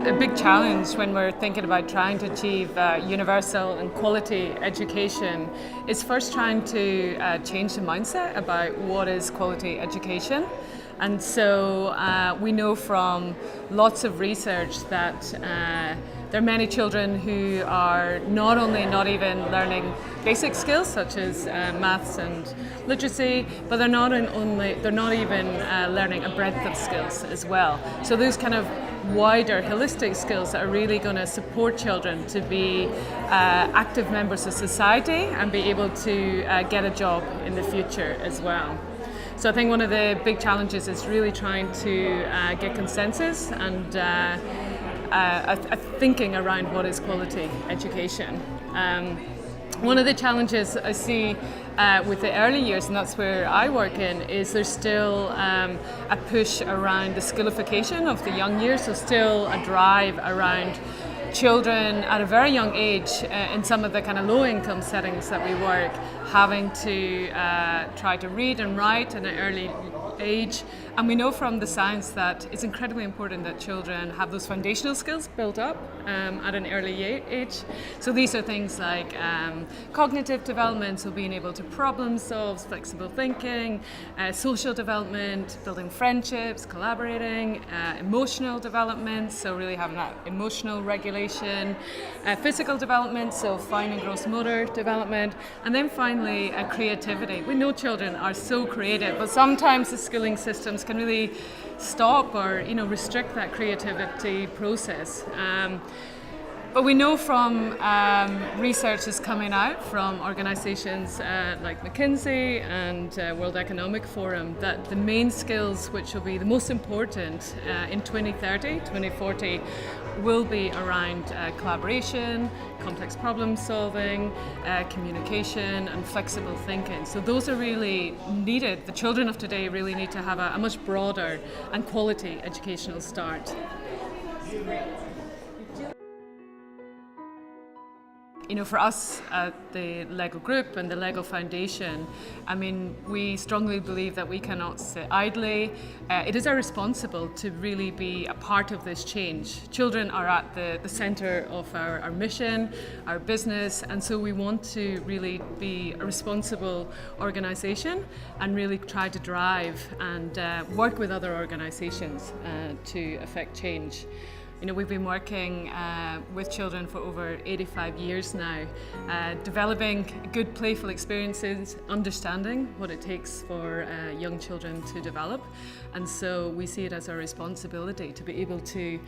a big challenge when we're thinking about trying to achieve universal and quality education is first trying to change the mindset about what is quality education. And so we know from lots of research that there are many children who are not only not even learning basic skills such as maths and literacy, but they're not even learning a breadth of skills as well. So those kind of wider holistic skills that are really going to support children to be active members of society and be able to get a job in the future as well. So I think one of the big challenges is really trying to get consensus and a thinking around what is quality education. One of the challenges I see with the early years, and that's where I work in, is there's still a push around the skillification of the young years, so still a drive around children at a very young age in some of the kind of low income settings that we work, having to try to read and write at an early age. And we know from the science that it's incredibly important that children have those foundational skills built up at an early age. So these are things like cognitive development, so being able to problem solve, flexible thinking, social development, building friendships, collaborating, emotional development, so really having that emotional regulation, physical development, so fine and gross motor development, and then finally creativity. We know children are so creative, but sometimes the schooling systems can really stop or restrict that creativity process. But we know from research that's coming out from organisations like McKinsey and World Economic Forum that the main skills which will be the most important in 2030, 2040 will be around collaboration, complex problem solving, communication and flexible thinking. So those are really needed. The children of today really need to have a much broader and quality educational start. For us at the LEGO Group and the LEGO Foundation, we strongly believe that we cannot sit idly. It is our responsibility to really be a part of this change. Children are at the centre of our mission, our business, and so we want to really be a responsible organisation and really try to drive and work with other organisations to affect change. We've been working with children for over 85 years now, developing good playful experiences, understanding what it takes for young children to develop. And so we see it as our responsibility to be able to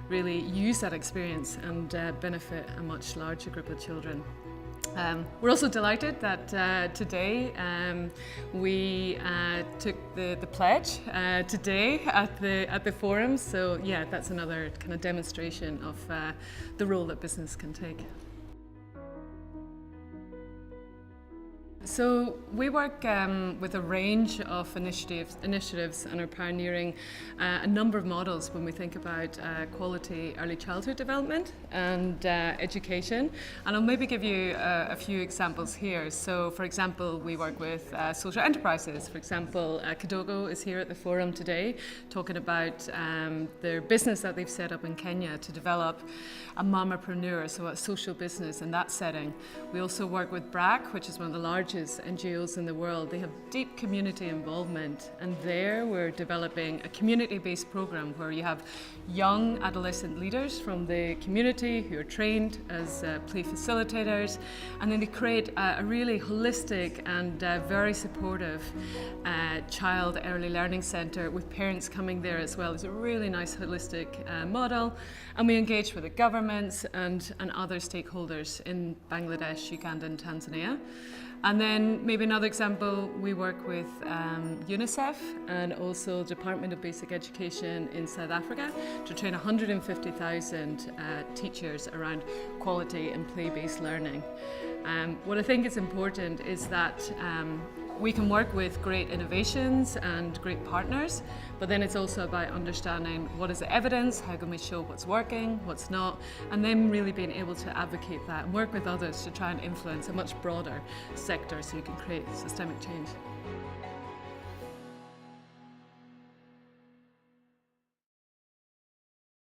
really use that experience and benefit a much larger group of children. We're also delighted that today we took the pledge today at the forum. So yeah, that's another kind of demonstration of the role that business can take. So we work with a range of initiatives and are pioneering a number of models when we think about quality early childhood development and education. And I'll maybe give you a few examples here. So for example, we work with social enterprises. For example, Kidogo is here at the forum today talking about their business that they've set up in Kenya to develop a mamapreneur, so a social business in that setting. We also work with BRAC, which is one of the largest NGOs in the world. They have deep community involvement, and there we're developing a community-based program where you have young adolescent leaders from the community who are trained as play facilitators, and then they create a really holistic and very supportive child early learning centre with parents coming there as well. It's a really nice holistic model, and we engage with the governments and other stakeholders in Bangladesh, Uganda and Tanzania. And then maybe another example, we work with UNICEF and also the Department of Basic Education in South Africa to train 150,000 teachers around quality and play-based learning. What I think is important is that we can work with great innovations and great partners, but then it's also about understanding what is the evidence, how can we show what's working, what's not, and then really being able to advocate that and work with others to try and influence a much broader sector so you can create systemic change.